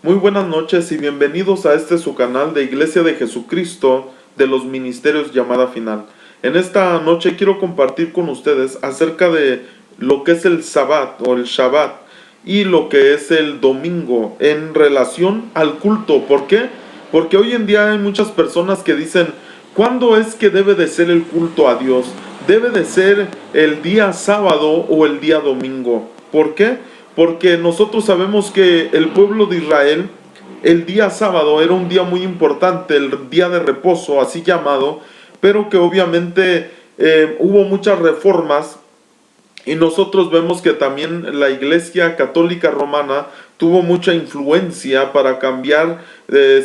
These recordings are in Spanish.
Muy buenas noches y bienvenidos a su canal de Iglesia de Jesucristo de los Ministerios Llamada Final. En esta noche quiero compartir con ustedes acerca de lo que es el Sabbat o el Shabbat y lo que es el domingo en relación al culto. ¿Por qué? Porque hoy en día hay muchas personas que dicen, ¿cuándo es que debe de ser el culto a Dios? ¿Debe de ser el día sábado o el día domingo? ¿Por qué? Porque nosotros sabemos que el pueblo de Israel, el día sábado era un día muy importante, el día de reposo, así llamado, pero que obviamente hubo muchas reformas y nosotros vemos que también la Iglesia Católica Romana tuvo mucha influencia para cambiar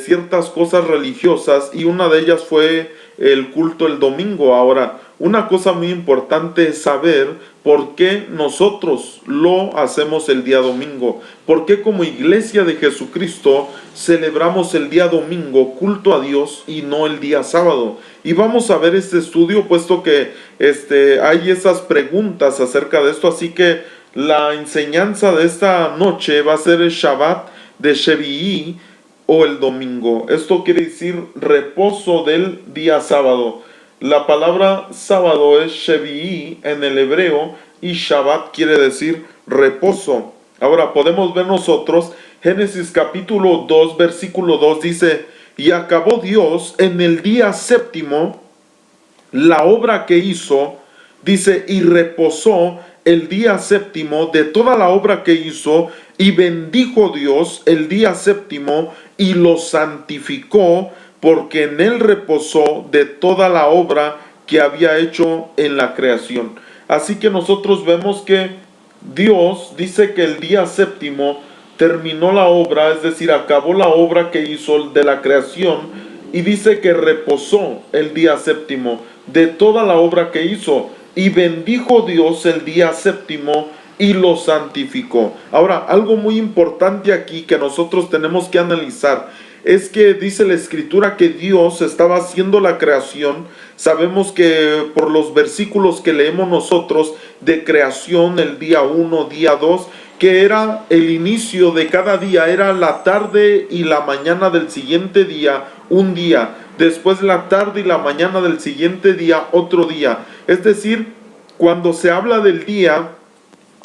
ciertas cosas religiosas y una de ellas fue el culto el domingo. Ahora, una cosa muy importante es saber por qué nosotros lo hacemos el día domingo. ¿Por qué como Iglesia de Jesucristo celebramos el día domingo culto a Dios y no el día sábado? Y vamos a ver este estudio puesto que hay esas preguntas acerca de esto, así que la enseñanza de esta noche va a ser el Shabbat de Shevi'i o el domingo. Esto quiere decir reposo del día sábado. La palabra sábado es Shevi'i en el hebreo y Shabbat quiere decir reposo. Ahora podemos ver nosotros Génesis capítulo 2 versículo 2 dice: y acabó Dios en el día séptimo la obra que hizo, dice, y reposó el día séptimo de toda la obra que hizo, y bendijo Dios el día séptimo y lo santificó, porque en él reposó de toda la obra que había hecho en la creación. Así que nosotros vemos que Dios dice que el día séptimo terminó la obra, es decir, acabó la obra que hizo de la creación, y dice que reposó el día séptimo de toda la obra que hizo, y bendijo Dios el día séptimo y lo santificó. Ahora, algo muy importante aquí que nosotros tenemos que analizar es que dice la escritura que Dios estaba haciendo la creación. Sabemos que por los versículos que leemos nosotros de creación, el día 1, día 2, que era el inicio de cada día, era la tarde y la mañana del siguiente día, un día, después la tarde y la mañana del siguiente día, otro día. Es decir, cuando se habla del día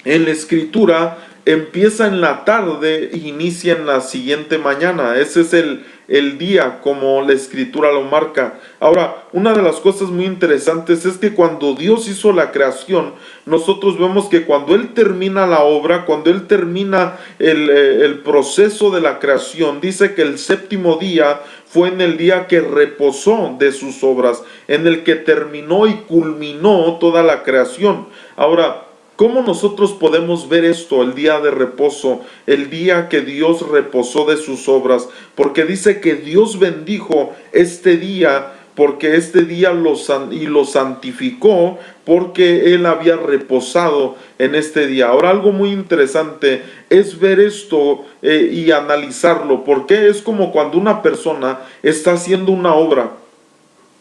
en la escritura, empieza en la tarde e inicia en la siguiente mañana. Ese es el día como la escritura lo marca. Ahora, una de las cosas muy interesantes es que cuando Dios hizo la creación, nosotros vemos que cuando Él termina la obra, cuando Él termina el proceso de la creación, dice que el séptimo día fue en el día que reposó de sus obras, en el que terminó y culminó toda la creación. Ahora, ¿cómo nosotros podemos ver esto, el día de reposo, el día que Dios reposó de sus obras? Porque dice que Dios bendijo este día, porque este día lo santificó, porque Él había reposado en este día. Ahora, algo muy interesante es ver esto y analizarlo, porque es como cuando una persona está haciendo una obra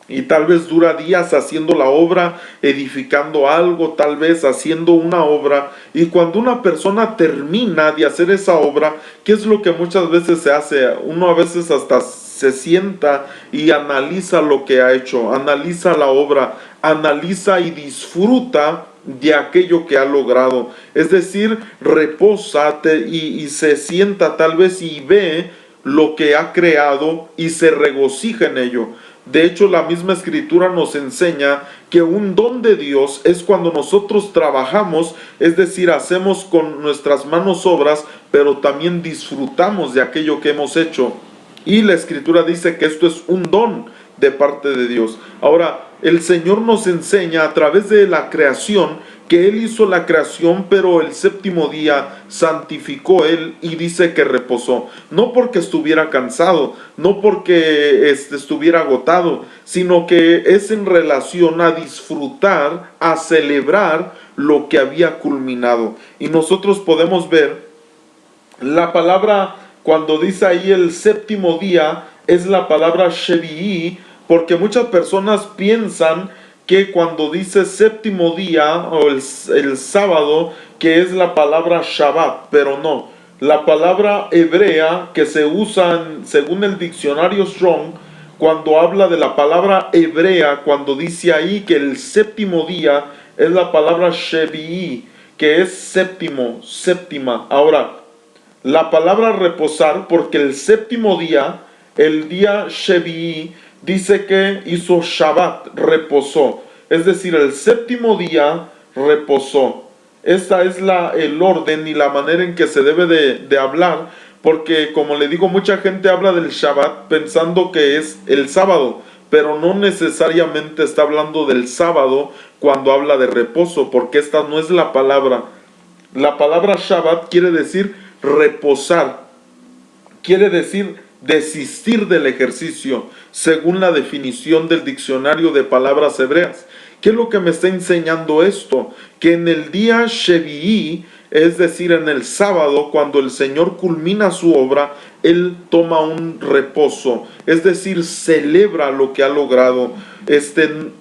y tal vez dura días haciendo la obra, edificando algo, tal vez haciendo una obra. Y cuando una persona termina de hacer esa obra, ¿qué es lo que muchas veces se hace? Uno a veces hasta se sienta y analiza lo que ha hecho, analiza la obra, analiza y disfruta de aquello que ha logrado. Es decir, reposa y se sienta tal vez y ve lo que ha creado y se regocija en ello. De hecho, la misma escritura nos enseña que un don de Dios es cuando nosotros trabajamos, es decir, hacemos con nuestras manos obras, pero también disfrutamos de aquello que hemos hecho. Y la escritura dice que esto es un don de parte de Dios. Ahora, el Señor nos enseña a través de la creación que Él hizo la creación, pero el séptimo día santificó Él y dice que reposó. No porque estuviera cansado, no porque estuviera agotado, sino que es en relación a disfrutar, a celebrar lo que había culminado. Y nosotros podemos ver la palabra, cuando dice ahí el séptimo día, es la palabra Shevi'i, porque muchas personas piensan que cuando dice séptimo día o el sábado, que es la palabra Shabbat, pero no. la palabra hebrea que se usa según el diccionario Strong, cuando habla de la palabra hebrea, cuando dice ahí que el séptimo día, es la palabra shevi'i, que es séptimo, séptima. Ahora, la palabra reposar, porque el séptimo día, el día shevi'i, dice que hizo Shabbat, reposó. Es decir, el séptimo día reposó. Esta es el orden y la manera en que se debe de hablar, porque como le digo, mucha gente habla del Shabbat pensando que es el sábado, pero no necesariamente está hablando del sábado cuando habla de reposo, porque esta no es la palabra. La palabra Shabbat quiere decir reposar, quiere decir desistir del ejercicio, según la definición del diccionario de palabras hebreas. ¿Qué es lo que me está enseñando esto? Que en el día Shevi'i, es decir, en el sábado, cuando el Señor culmina su obra, Él toma un reposo, es decir, celebra lo que ha logrado,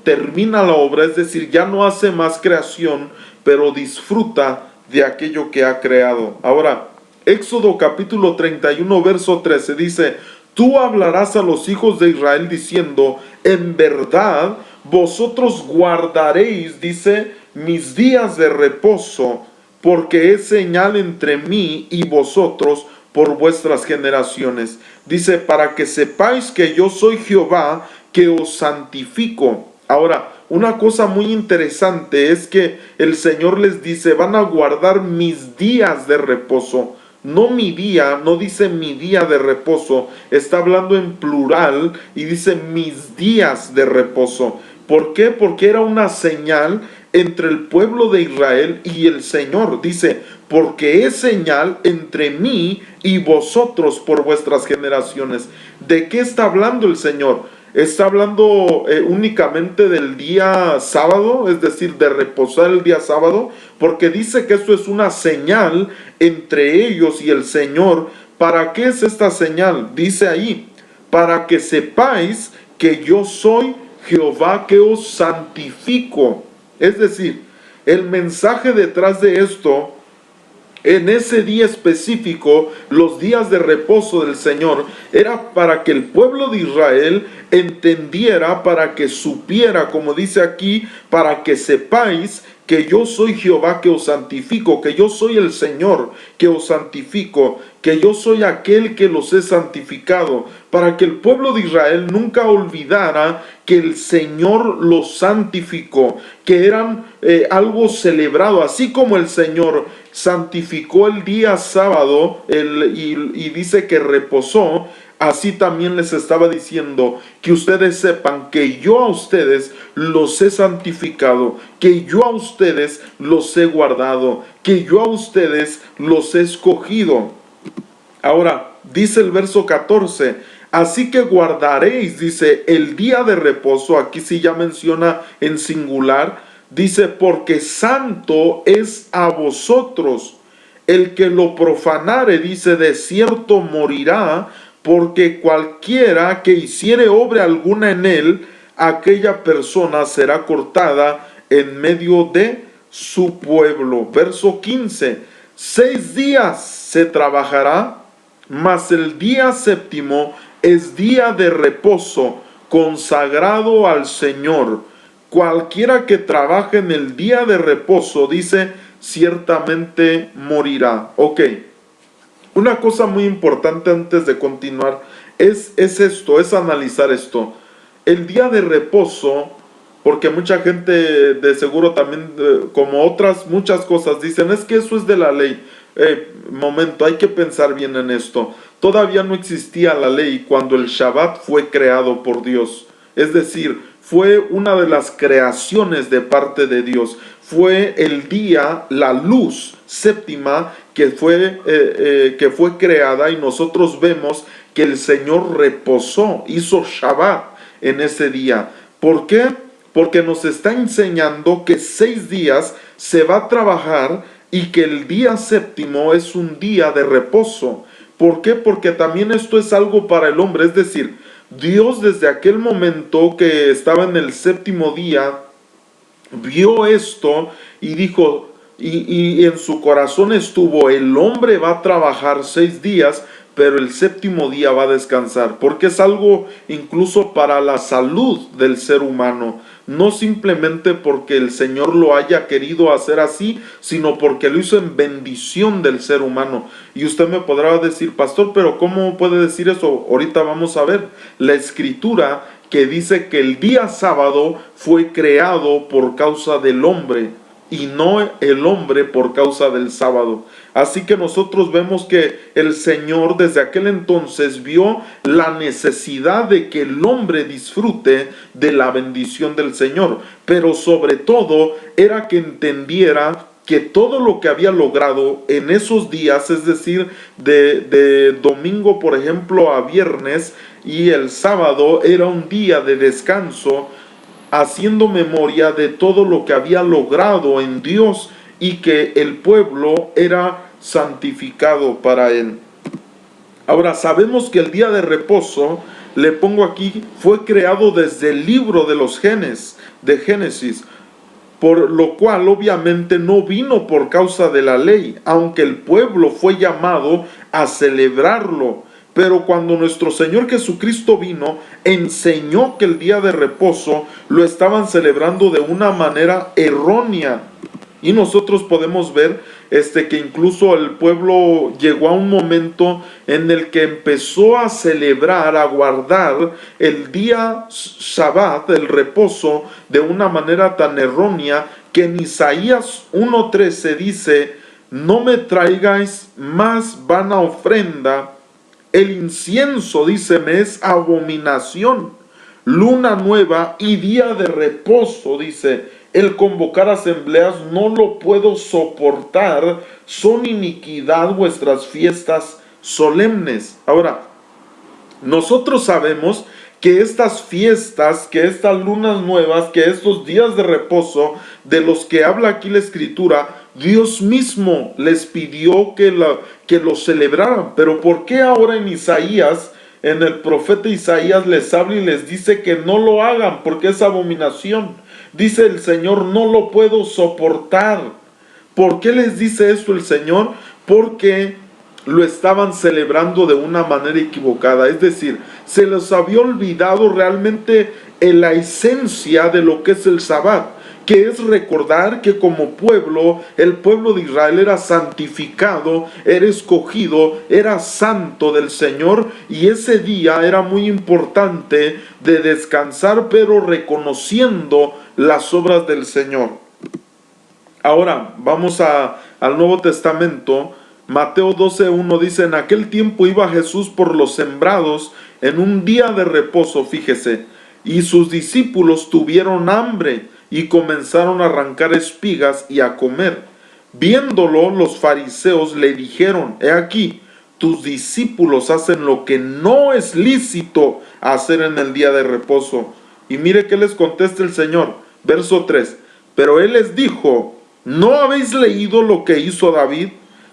termina la obra, es decir, ya no hace más creación, pero disfruta de aquello que ha creado. Ahora, Éxodo capítulo 31, verso 13 dice: tú hablarás a los hijos de Israel diciendo, en verdad, vosotros guardaréis, dice, mis días de reposo, porque es señal entre mí y vosotros por vuestras generaciones. Dice, para que sepáis que yo soy Jehová, que os santifico. Ahora, una cosa muy interesante es que el Señor les dice, van a guardar mis días de reposo. No mi día, no dice mi día de reposo, está hablando en plural y dice mis días de reposo. ¿Por qué? Porque era una señal entre el pueblo de Israel y el Señor. Dice, porque es señal entre mí y vosotros por vuestras generaciones. ¿De qué está hablando el Señor? Está hablando únicamente del día sábado, es decir, de reposar el día sábado, porque dice que esto es una señal entre ellos y el Señor. ¿Para qué es esta señal? Dice ahí, para que sepáis que yo soy Jehová que os santifico. Es decir, el mensaje detrás de esto, en ese día específico, los días de reposo del Señor, era para que el pueblo de Israel entendiera, para que supiera, como dice aquí, para que sepáis que yo soy Jehová que os santifico, que yo soy el Señor que os santifico, que yo soy aquel que los he santificado, para que el pueblo de Israel nunca olvidara que el Señor los santificó, que eran algo celebrado, así como el Señor santificó el día sábado y dice que reposó. Así también les estaba diciendo que ustedes sepan que yo a ustedes los he santificado, que yo a ustedes los he guardado, que yo a ustedes los he escogido. Ahora, dice el verso 14, así que guardaréis, dice, el día de reposo, aquí sí ya menciona en singular, dice, porque santo es a vosotros. El que lo profanare, dice, de cierto morirá, porque cualquiera que hiciere obra alguna en él, aquella persona será cortada en medio de su pueblo. Verso 15, 6 días se trabajará, mas el día séptimo es día de reposo, consagrado al Señor. Cualquiera que trabaje en el día de reposo, dice, ciertamente morirá. Ok. Una cosa muy importante antes de continuar es esto, es analizar esto. El día de reposo, porque mucha gente de seguro también, como otras muchas cosas, dicen, es que eso es de la ley. Momento, hay que pensar bien en esto. Todavía no existía la ley cuando el Shabbat fue creado por Dios. Es decir, fue una de las creaciones de parte de Dios. Fue el día, la luz séptima que fue creada, y nosotros vemos que el Señor reposó, hizo Shabbat en ese día. ¿Por qué? Porque nos está enseñando que 6 días se va a trabajar y que el día séptimo es un día de reposo. ¿Por qué? Porque también esto es algo para el hombre, es decir, Dios desde aquel momento que estaba en el séptimo día, vio esto y dijo, y en su corazón estuvo: el hombre va a trabajar 6 días, pero el séptimo día va a descansar, porque es algo incluso para la salud del ser humano, no simplemente porque el Señor lo haya querido hacer así, sino porque lo hizo en bendición del ser humano. Y usted me podrá decir: pastor, pero ¿cómo puede decir eso? Ahorita vamos a ver la escritura que dice que el día sábado fue creado por causa del hombre, y no el hombre por causa del sábado. Así que nosotros vemos que el Señor desde aquel entonces vio la necesidad de que el hombre disfrute de la bendición del Señor, pero sobre todo era que entendiera que todo lo que había logrado en esos días, es decir, de domingo por ejemplo a viernes, y el sábado era un día de descanso, haciendo memoria de todo lo que había logrado en Dios, y que el pueblo era santificado para él. Ahora sabemos que el día de reposo, le pongo aquí, fue creado desde el libro de los Génesis, por lo cual obviamente no vino por causa de la ley, aunque el pueblo fue llamado a celebrarlo. Pero cuando nuestro Señor Jesucristo vino, enseñó que el día de reposo lo estaban celebrando de una manera errónea. Y nosotros podemos ver que incluso el pueblo llegó a un momento en el que empezó a celebrar, a guardar el día Shabbat, el reposo, de una manera tan errónea que en Isaías 1:13 dice: no me traigáis más vana ofrenda, el incienso, dice, me es abominación, luna nueva y día de reposo, dice, el convocar asambleas no lo puedo soportar, son iniquidad vuestras fiestas solemnes. Ahora, nosotros sabemos que estas fiestas, que estas lunas nuevas, que estos días de reposo de los que habla aquí la escritura, Dios mismo les pidió que los celebraran. Pero ¿por qué ahora en Isaías, en el profeta Isaías, les habla y les dice que no lo hagan? Porque es abominación. Dice el Señor: no lo puedo soportar. ¿Por qué les dice esto el Señor? Porque lo estaban celebrando de una manera equivocada. Es decir, se les había olvidado realmente en la esencia de lo que es el Sabbat, que es recordar que como pueblo, el pueblo de Israel era santificado, era escogido, era santo del Señor, y ese día era muy importante de descansar, pero reconociendo las obras del Señor. Ahora vamos al Nuevo Testamento. Mateo 12:1 dice: en aquel tiempo iba Jesús por los sembrados en un día de reposo, fíjese, y sus discípulos tuvieron hambre y comenzaron a arrancar espigas y a comer. Viéndolo, los fariseos le dijeron: he aquí, tus discípulos hacen lo que no es lícito hacer en el día de reposo. Y mire qué les contesta el Señor, verso 3. Pero él les dijo: ¿no habéis leído lo que hizo David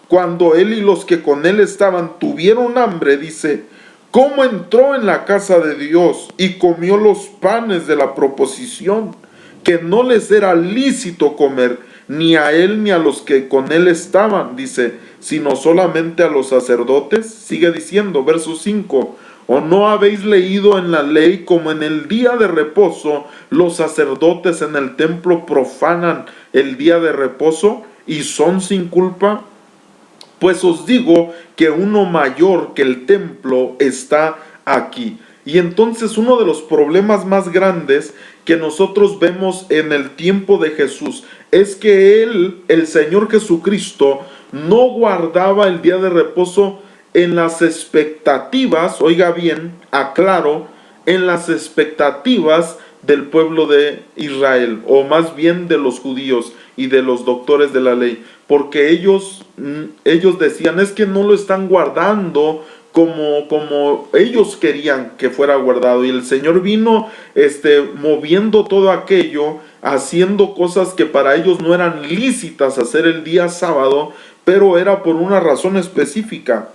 cuando él y los que con él estaban tuvieron hambre? Dice: ¿cómo entró en la casa de Dios y comió los panes de la proposición, que no les era lícito comer, ni a él ni a los que con él estaban? Dice: sino solamente a los sacerdotes. Sigue diciendo, verso 5. ¿O no habéis leído en la ley como en el día de reposo los sacerdotes en el templo profanan el día de reposo y son sin culpa? Pues os digo que uno mayor que el templo está aquí. Y entonces uno de los problemas más grandes que nosotros vemos en el tiempo de Jesús es que él, el Señor Jesucristo, no guardaba el día de reposo en las expectativas, oiga bien, aclaro, en las expectativas del pueblo de Israel, o más bien de los judíos y de los doctores de la ley, porque ellos decían: es que no lo están guardando como ellos querían que fuera guardado. Y el Señor vino moviendo todo aquello, haciendo cosas que para ellos no eran lícitas hacer el día sábado, pero era por una razón específica.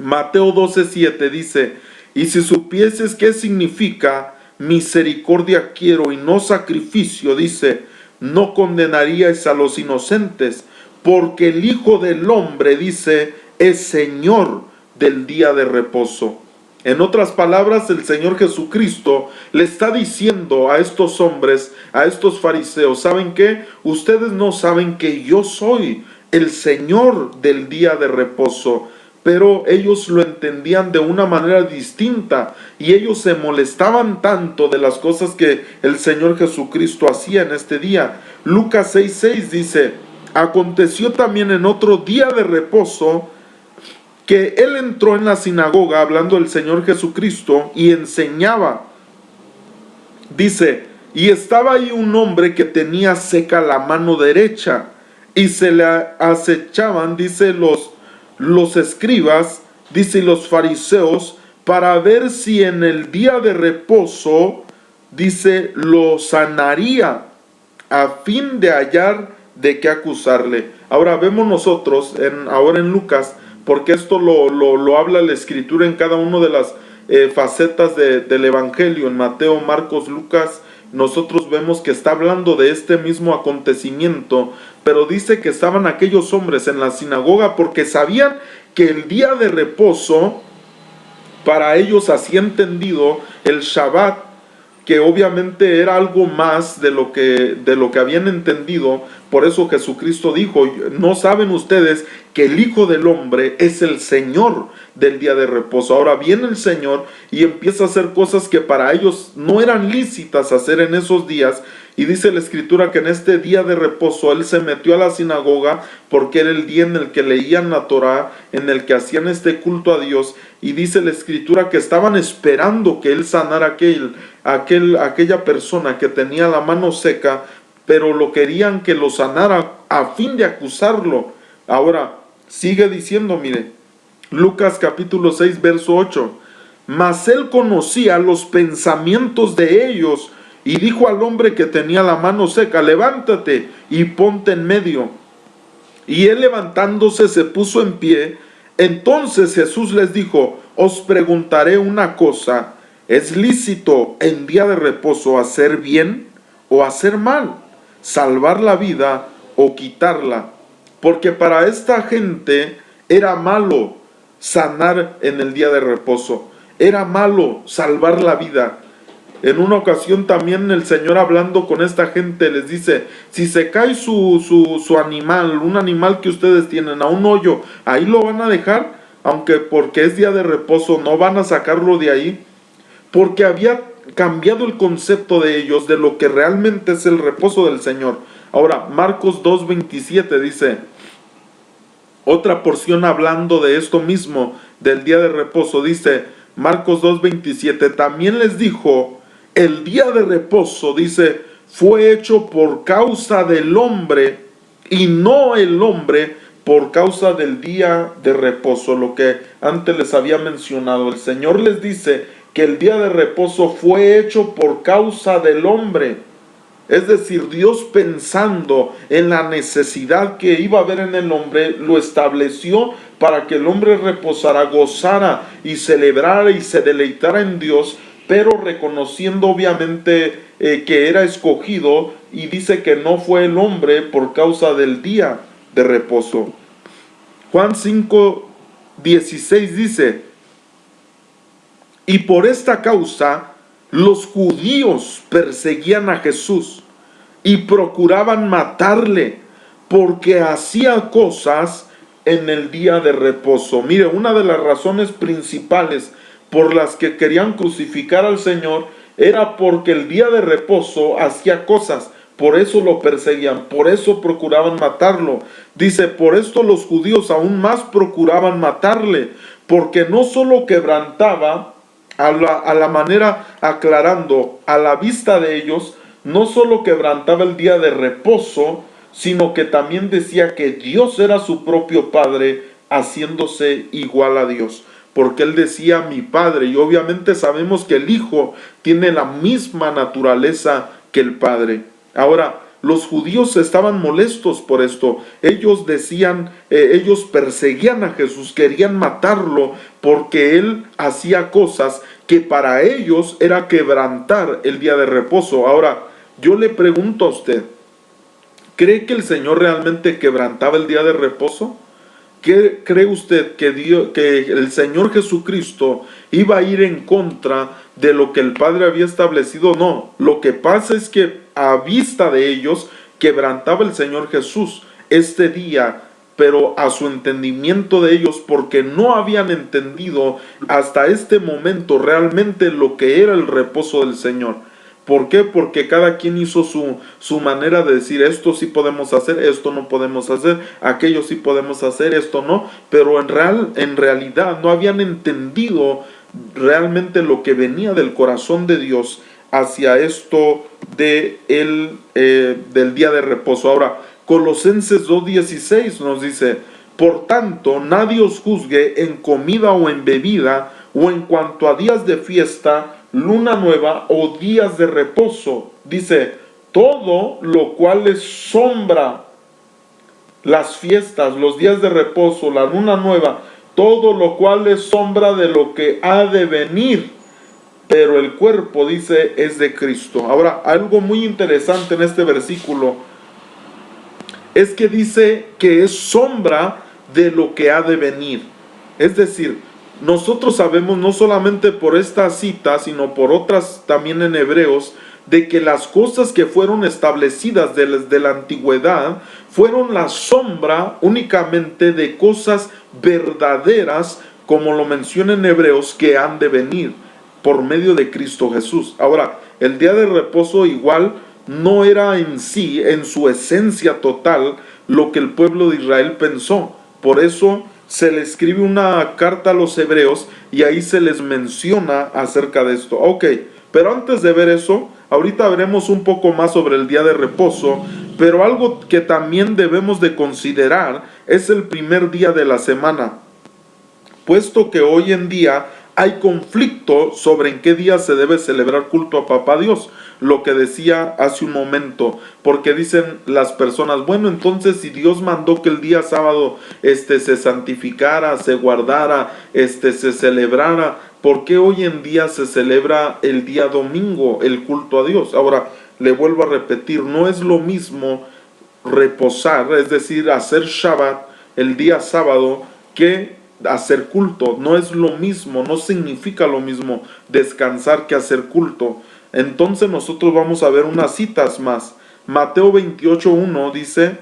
Mateo 12:7 dice: y si supieses qué significa misericordia quiero y no sacrificio, dice, no condenaríais a los inocentes, porque el Hijo del Hombre, dice, es Señor del día de reposo. En otras palabras, el Señor Jesucristo le está diciendo a estos hombres, a estos fariseos: ¿saben qué? Ustedes no saben que yo soy el Señor del día de reposo. Pero ellos lo entendían de una manera distinta y ellos se molestaban tanto de las cosas que el Señor Jesucristo hacía en este día. Lucas 6:6 dice: aconteció también en otro día de reposo que él entró en la sinagoga, hablando del Señor Jesucristo, y enseñaba. Dice: y estaba ahí un hombre que tenía seca la mano derecha, y se le acechaban, dice, los escribas, dice, y los fariseos, para ver si en el día de reposo, dice, lo sanaría, a fin de hallar de qué acusarle. Ahora vemos nosotros, ahora en Lucas, porque esto lo habla la Escritura en cada una de las facetas del Evangelio, en Mateo, Marcos, Lucas. Nosotros vemos que está hablando de este mismo acontecimiento, pero dice que estaban aquellos hombres en la sinagoga porque sabían que el día de reposo, para ellos así entendido, el Shabbat, que obviamente era algo más de lo que habían entendido. Por eso Jesucristo dijo: ¿no saben ustedes que el Hijo del Hombre es el Señor del día de reposo? Ahora viene el Señor y empieza a hacer cosas que para ellos no eran lícitas hacer en esos días. Y dice la Escritura que en este día de reposo Él se metió a la sinagoga porque era el día en el que leían la Torá, en el que hacían este culto a Dios. Y dice la Escritura que estaban esperando que Él sanara aquella persona que tenía la mano seca, pero lo querían que lo sanara a fin de acusarlo. Ahora sigue diciendo, mire, Lucas capítulo 6 verso 8: mas Él conocía los pensamientos de ellos, y dijo al hombre que tenía la mano seca: levántate y ponte en medio. Y él, levantándose, se puso en pie. Entonces Jesús les dijo: os preguntaré una cosa, ¿es lícito en día de reposo hacer bien o hacer mal? ¿Salvar la vida o quitarla? Porque para esta gente era malo sanar en el día de reposo, era malo salvar la vida. En una ocasión también el Señor, hablando con esta gente, les dice: si se cae su animal, un animal que ustedes tienen, a un hoyo, ¿ahí lo van a dejar? Aunque porque es día de reposo, no van a sacarlo de ahí, porque había cambiado el concepto de ellos de lo que realmente es el reposo del Señor. Ahora, Marcos 2:27 dice, otra porción hablando de esto mismo, del día de reposo, dice Marcos 2:27, también les dijo: el día de reposo, dice, fue hecho por causa del hombre, y no el hombre por causa del día de reposo. Lo que antes les había mencionado, el Señor les dice que el día de reposo fue hecho por causa del hombre. Es decir, Dios, pensando en la necesidad que iba a haber en el hombre, lo estableció para que el hombre reposara, gozara y celebrara y se deleitara en Dios, pero reconociendo obviamente que era escogido, y dice que no fue el hombre por causa del día de reposo. Juan 5:16 dice: y por esta causa los judíos perseguían a Jesús y procuraban matarle, porque hacía cosas en el día de reposo. Mire, una de las razones principales por las que querían crucificar al Señor era porque el día de reposo hacía cosas. Por eso lo perseguían, por eso procuraban matarlo. Dice: por esto los judíos aún más procuraban matarle, porque no solo quebrantaba, a la manera aclarando, a la vista de ellos, no solo quebrantaba el día de reposo, sino que también decía que Dios era su propio Padre, haciéndose igual a Dios. Porque Él decía mi Padre, y obviamente sabemos que el Hijo tiene la misma naturaleza que el Padre. Ahora, los judíos estaban molestos por esto. Ellos decían, ellos perseguían a Jesús, querían matarlo porque Él hacía cosas que para ellos era quebrantar el día de reposo. Ahora, yo le pregunto a usted, ¿Cree que el Señor realmente quebrantaba el día de reposo? ¿Qué cree usted que el Señor Jesucristo iba a ir en contra de lo que el Padre había establecido? No, lo que pasa es que a vista de ellos quebrantaba el Señor Jesús este día, pero a su entendimiento de ellos, porque no habían entendido hasta este momento realmente lo que era el reposo del Señor. ¿Por qué? Porque cada quien hizo su manera de decir, esto sí podemos hacer, esto no podemos hacer, aquello sí podemos hacer, esto no, pero en realidad no habían entendido realmente lo que venía del corazón de Dios hacia esto del día de reposo. Ahora, Colosenses 2:16 nos dice, por tanto, nadie os juzgue en comida o en bebida, o en cuanto a días de fiesta, luna nueva o días de reposo. Dice, todo lo cual es sombra, las fiestas, los días de reposo, la luna nueva, todo lo cual es sombra de lo que ha de venir, pero el cuerpo, dice, es de Cristo. Ahora, algo muy interesante en este versículo es que dice que es sombra de lo que ha de venir. Es decir, nosotros sabemos, no solamente por esta cita, sino por otras también en Hebreos, de que las cosas que fueron establecidas desde la antigüedad fueron la sombra únicamente de cosas verdaderas, como lo menciona en Hebreos, que han de venir por medio de Cristo Jesús. Ahora, el día de reposo igual no era en sí, en su esencia total, lo que el pueblo de Israel pensó. Por eso se le escribe una carta a los hebreos y ahí se les menciona acerca de esto. Ok, pero antes de ver eso, ahorita veremos un poco más sobre el día de reposo, pero algo que también debemos de considerar es el primer día de la semana, puesto que hoy en día hay conflicto sobre en qué día se debe celebrar culto a Papá Dios, lo que decía hace un momento, porque dicen las personas, bueno, entonces si Dios mandó que el día sábado se santificara, se guardara, se celebrara, ¿por qué hoy en día se celebra el día domingo el culto a Dios? Ahora, le vuelvo a repetir, no es lo mismo reposar, es decir, hacer Shabbat el día sábado, que hacer culto. No es lo mismo, no significa lo mismo descansar que hacer culto. Entonces nosotros vamos a ver unas citas más. Mateo 28:1 dice,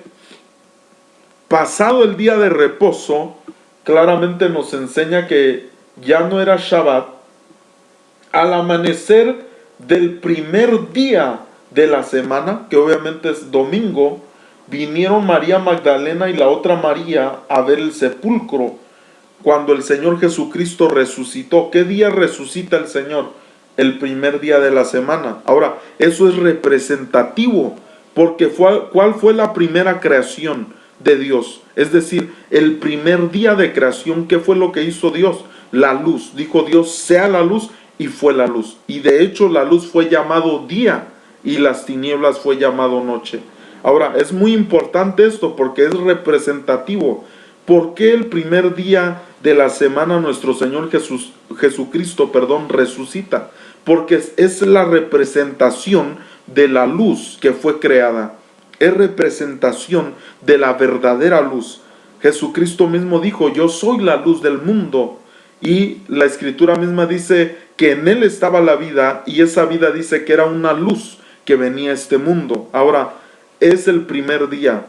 pasado el día de reposo, claramente nos enseña que ya no era Shabbat. Al amanecer del primer día de la semana, que obviamente es domingo, vinieron María Magdalena y la otra María a ver el sepulcro cuando el Señor Jesucristo resucitó. ¿Qué día resucita el Señor? El primer día de la semana. Ahora, eso es representativo, porque ¿cuál fue la primera creación de Dios? Es decir, el primer día de creación, ¿qué fue lo que hizo Dios? La luz. Dijo Dios, sea la luz, y fue la luz. Y de hecho la luz fue llamado día y las tinieblas fue llamado noche. Ahora, es muy importante esto porque es representativo. ¿Por qué el primer día de la semana nuestro Señor Jesucristo resucita? Porque es la representación de la luz que fue creada. Es representación de la verdadera luz. Jesucristo mismo dijo, yo soy la luz del mundo. Y la escritura misma dice que en él estaba la vida, y esa vida dice que era una luz que venía a este mundo. Ahora, es el primer día.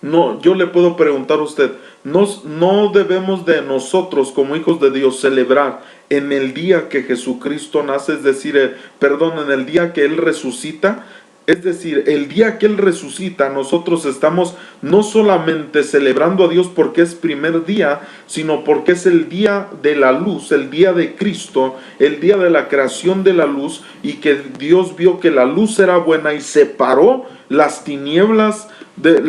No, yo le puedo preguntar a usted, no debemos de nosotros como hijos de Dios celebrar en el día que Jesucristo nace, es decir, en el día que Él resucita. Es decir, el día que Él resucita, nosotros estamos no solamente celebrando a Dios porque es primer día, sino porque es el día de la luz, el día de Cristo, el día de la creación de la luz, y que Dios vio que la luz era buena y separó las tinieblas, de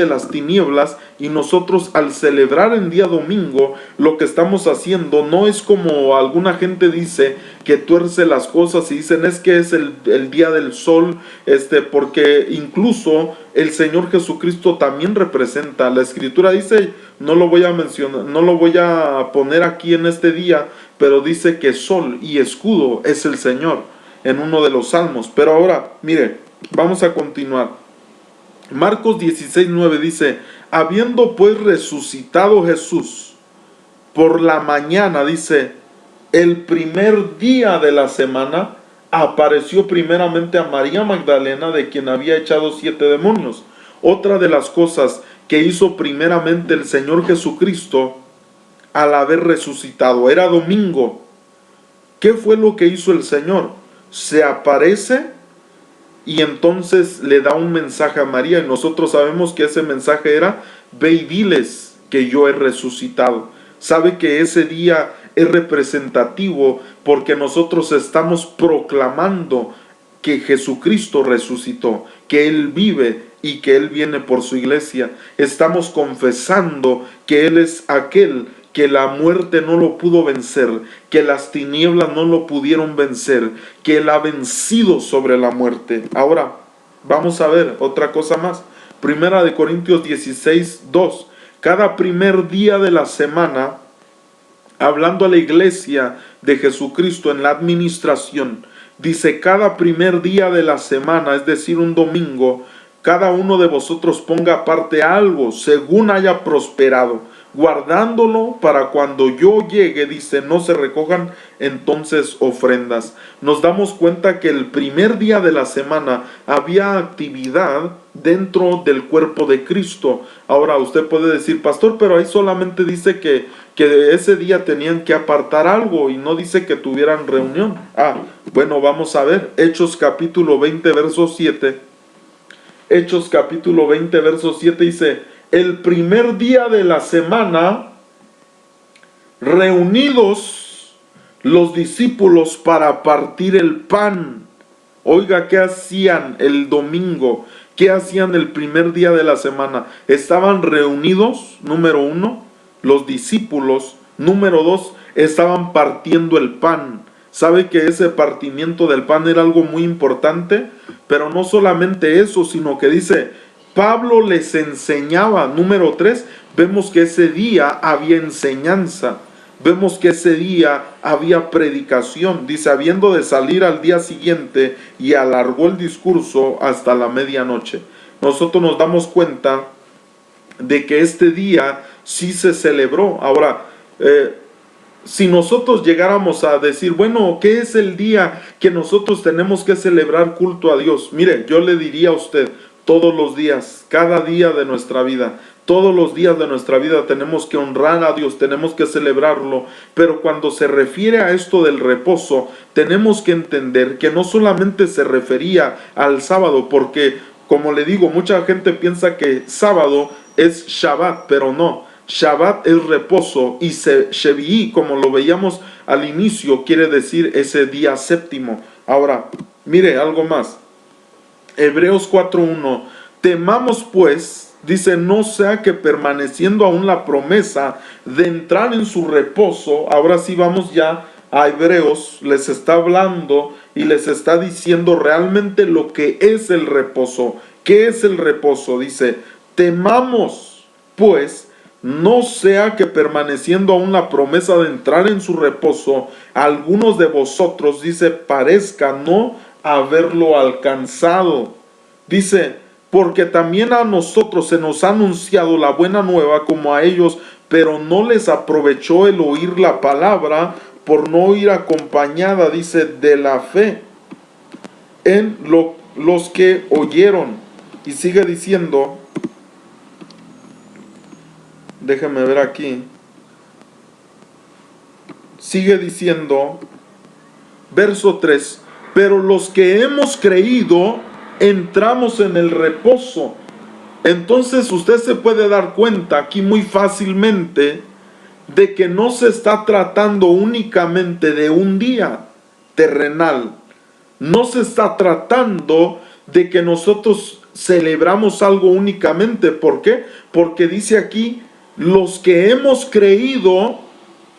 las tinieblas, y nosotros al celebrar el día domingo, lo que estamos haciendo no es como alguna gente dice, que tuerce las cosas y dicen es que es el día del sol, porque incluso el Señor Jesucristo también representa. La escritura dice, no lo voy a mencionar, no lo voy a poner aquí en este día, pero dice que sol y escudo es el Señor en uno de los salmos. Pero ahora, mire, vamos a continuar. Marcos 16:9 dice, habiendo pues resucitado Jesús por la mañana, dice, el primer día de la semana, apareció primeramente a María Magdalena, de quien había echado 7 demonios. Otra de las cosas que hizo primeramente el Señor Jesucristo al haber resucitado, era domingo. ¿Qué fue lo que hizo el Señor? Se aparece y entonces le da un mensaje a María, y nosotros sabemos que ese mensaje era: ve y diles que yo he resucitado. Sabe que ese día es representativo porque nosotros estamos proclamando que Jesucristo resucitó, que Él vive y que Él viene por su iglesia. Estamos confesando que Él es aquel que la muerte no lo pudo vencer, que las tinieblas no lo pudieron vencer, que Él ha vencido sobre la muerte. Ahora, vamos a ver otra cosa más. Primera de Corintios 16:2. Cada primer día de la semana, hablando a la iglesia de Jesucristo en la administración, dice: cada primer día de la semana, es decir, un domingo, cada uno de vosotros ponga aparte algo según haya prosperado, guardándolo para cuando yo llegue, dice, no se recojan entonces ofrendas. Nos damos cuenta que el primer día de la semana había actividad dentro del cuerpo de Cristo. Ahora usted puede decir: pastor, pero ahí solamente dice que ese día tenían que apartar algo y no dice que tuvieran reunión. Bueno, vamos a ver Hechos capítulo 20 verso 7. Hechos capítulo 20 verso 7 dice: el primer día de la semana, reunidos los discípulos para partir el pan. Oiga, ¿qué hacían el domingo? ¿Qué hacían el primer día de la semana? Estaban reunidos, número 1, los discípulos. Número 2, estaban partiendo el pan. ¿Sabe que ese partimiento del pan era algo muy importante? Pero no solamente eso, sino que dice: Pablo les enseñaba. Número 3, vemos que ese día había enseñanza. Vemos que ese día había predicación. Dice: habiendo de salir al día siguiente, y alargó el discurso hasta la medianoche. Nosotros nos damos cuenta de que este día sí se celebró. Ahora, si nosotros llegáramos a decir: bueno, ¿qué es el día que nosotros tenemos que celebrar culto a Dios? Mire, yo le diría a usted: todos los días, cada día de nuestra vida, todos los días de nuestra vida tenemos que honrar a Dios, tenemos que celebrarlo. Pero cuando se refiere a esto del reposo, tenemos que entender que no solamente se refería al sábado, porque, como le digo, mucha gente piensa que sábado es Shabbat, pero no. Shabbat es reposo, y Shevi'i, como lo veíamos al inicio, quiere decir ese día séptimo. Ahora, mire algo más. Hebreos 4:1. Temamos pues, dice, no sea que permaneciendo aún la promesa de entrar en su reposo. Ahora sí vamos ya a Hebreos, les está hablando y les está diciendo realmente lo que es el reposo. ¿Qué es el reposo? Dice: temamos pues, no sea que permaneciendo aún la promesa de entrar en su reposo, algunos de vosotros, dice, parezca no haberlo alcanzado. Dice: porque también a nosotros se nos ha anunciado la buena nueva como a ellos, pero no les aprovechó el oír la palabra, por no ir acompañada, dice, de la fe en los que oyeron. Y sigue diciendo, déjenme ver aquí, sigue diciendo, verso 3, pero los que hemos creído entramos en el reposo. Entonces usted se puede dar cuenta aquí muy fácilmente de que no se está tratando únicamente de un día terrenal. No se está tratando de que nosotros celebramos algo únicamente. ¿Por qué? Porque dice aquí: los que hemos creído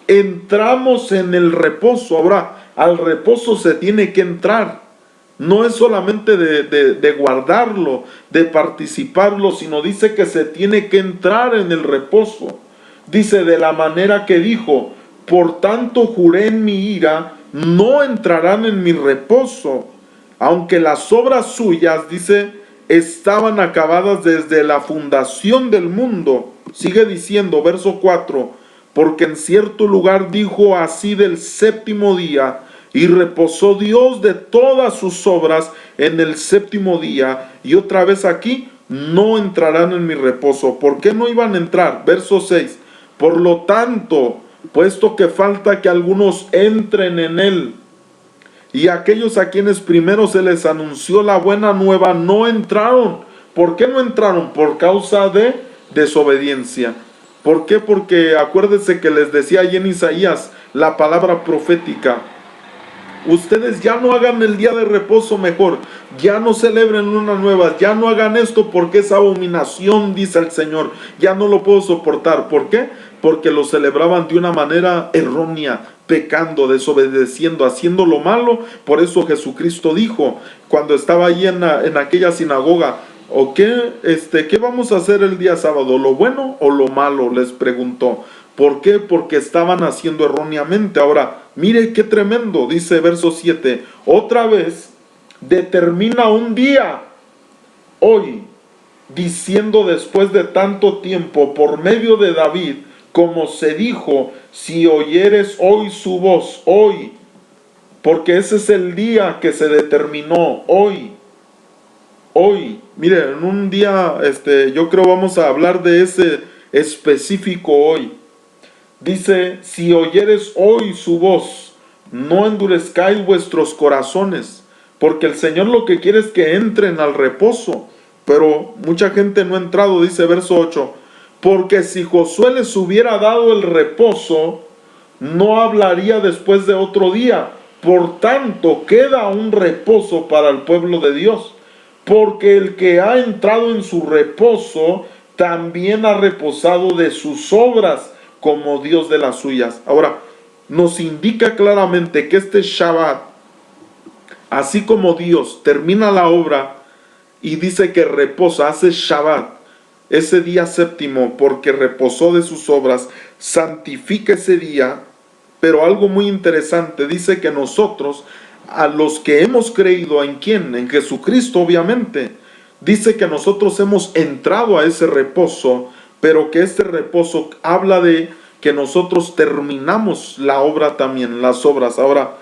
entramos en el reposo. Ahora, al reposo se tiene que entrar. No es solamente de guardarlo, de participarlo, sino dice que se tiene que entrar en el reposo. Dice: de la manera que dijo: por tanto juré en mi ira, no entrarán en mi reposo, aunque las obras suyas, dice, estaban acabadas desde la fundación del mundo. Sigue diciendo, verso 4, porque en cierto lugar dijo así del séptimo día, y reposó Dios de todas sus obras en el séptimo día. Y otra vez aquí, no entrarán en mi reposo. ¿Por qué no iban a entrar? Verso 6, por lo tanto, puesto que falta que algunos entren en él, y aquellos a quienes primero se les anunció la buena nueva no entraron. ¿Por qué no entraron? Por causa de desobediencia. ¿Por qué? Porque acuérdense que les decía ahí en Isaías la palabra profética. Ustedes ya no hagan el día de reposo mejor, ya no celebren lunas nuevas, ya no hagan esto porque es abominación, dice el Señor, ya no lo puedo soportar. ¿Por qué? Porque lo celebraban de una manera errónea, pecando, desobedeciendo, haciendo lo malo. Por eso Jesucristo dijo, cuando estaba ahí en aquella sinagoga, ¿o qué vamos a hacer el día sábado? ¿Lo bueno o lo malo?, les preguntó. ¿Por qué? Porque estaban haciendo erróneamente. Ahora, mire qué tremendo, dice verso 7, otra vez determina un día, hoy, diciendo después de tanto tiempo, por medio de David, como se dijo, si oyeres hoy su voz, hoy, porque ese es el día que se determinó, hoy. Mire, en un día, yo creo vamos a hablar de ese específico hoy. Dice, si oyeres hoy su voz, no endurezcáis vuestros corazones, porque el Señor lo que quiere es que entren al reposo, pero mucha gente no ha entrado. Dice verso 8, porque si Josué les hubiera dado el reposo, no hablaría después de otro día. Por tanto, queda un reposo para el pueblo de Dios, porque el que ha entrado en su reposo, también ha reposado de sus obras, como Dios de las suyas. Ahora, nos indica claramente que este Shabbat, así como Dios termina la obra y dice que reposa, hace Shabbat, ese día séptimo, porque reposó de sus obras, santifica ese día. Pero algo muy interesante, dice que nosotros, a los que hemos creído, ¿en quién? En Jesucristo, obviamente. Dice que nosotros hemos entrado a ese reposo, pero que este reposo habla de que nosotros terminamos la obra también, las obras. Ahora,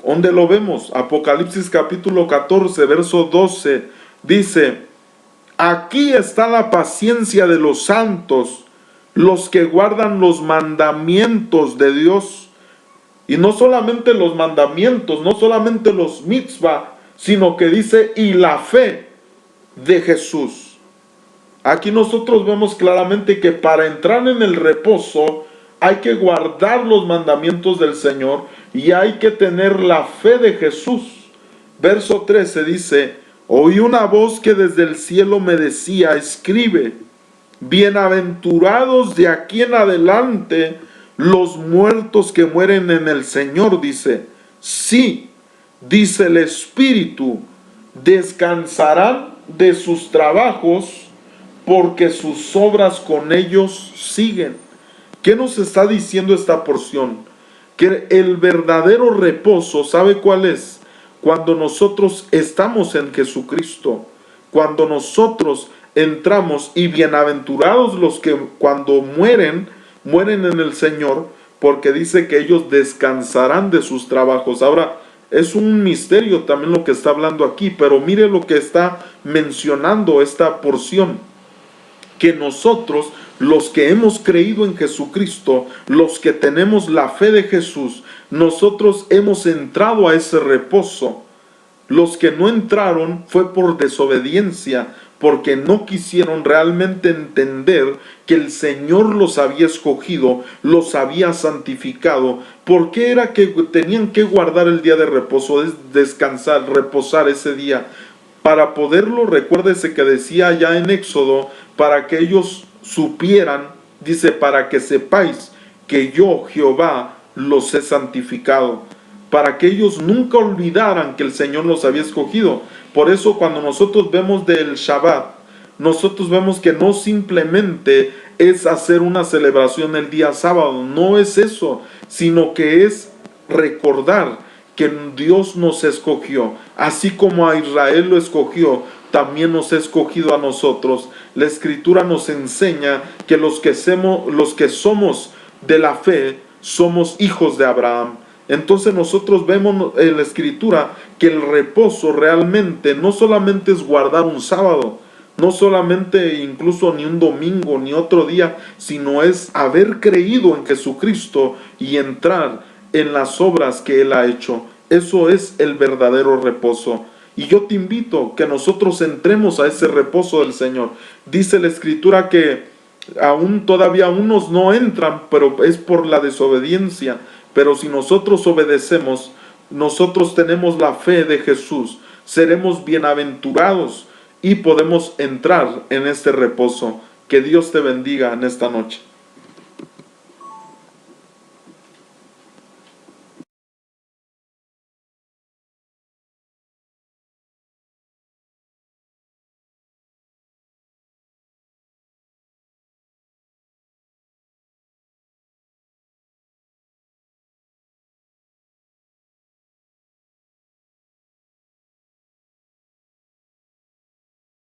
¿dónde lo vemos? Apocalipsis capítulo 14, verso 12, dice, aquí está la paciencia de los santos, los que guardan los mandamientos de Dios. Y no solamente los mandamientos, no solamente los mitzvah, sino que dice, y la fe de Jesús. Aquí nosotros vemos claramente que para entrar en el reposo hay que guardar los mandamientos del Señor y hay que tener la fe de Jesús. Verso 13 dice, oí una voz que desde el cielo me decía, escribe, bienaventurados de aquí en adelante los muertos que mueren en el Señor, dice. Sí, dice el Espíritu, descansarán de sus trabajos, porque sus obras con ellos siguen. ¿Qué nos está diciendo esta porción? Que el verdadero reposo, ¿sabe cuál es? Cuando nosotros estamos en Jesucristo, cuando nosotros entramos, y bienaventurados los que cuando mueren en el Señor, porque dice que ellos descansarán de sus trabajos. Ahora, es un misterio también lo que está hablando aquí, pero mire lo que está mencionando esta porción. Que nosotros, los que hemos creído en Jesucristo, los que tenemos la fe de Jesús, nosotros hemos entrado a ese reposo. Los que no entraron fue por desobediencia, porque no quisieron realmente entender que el Señor los había escogido, los había santificado. ¿Por qué era que tenían que guardar el día de reposo, descansar, reposar ese día? Para poderlo, recuérdese que decía ya en Éxodo, para que ellos supieran, dice, para que sepáis que yo, Jehová, los he santificado. Para que ellos nunca olvidaran que el Señor los había escogido. Por eso cuando nosotros vemos del Shabbat, nosotros vemos que no simplemente es hacer una celebración el día sábado, no es eso, sino que es recordar que Dios nos escogió, así como a Israel lo escogió, también nos ha escogido a nosotros. La Escritura nos enseña que los que somos de la fe, somos hijos de Abraham. Entonces nosotros vemos en la Escritura que el reposo realmente no solamente es guardar un sábado, no solamente incluso ni un domingo ni otro día, sino es haber creído en Jesucristo y entrar en las obras que Él ha hecho. Eso es el verdadero reposo. Y yo te invito que nosotros entremos a ese reposo del Señor. Dice la Escritura que aún todavía unos no entran, pero es por la desobediencia. Pero si nosotros obedecemos, nosotros tenemos la fe de Jesús, seremos bienaventurados y podemos entrar en este reposo. Que Dios te bendiga en esta noche.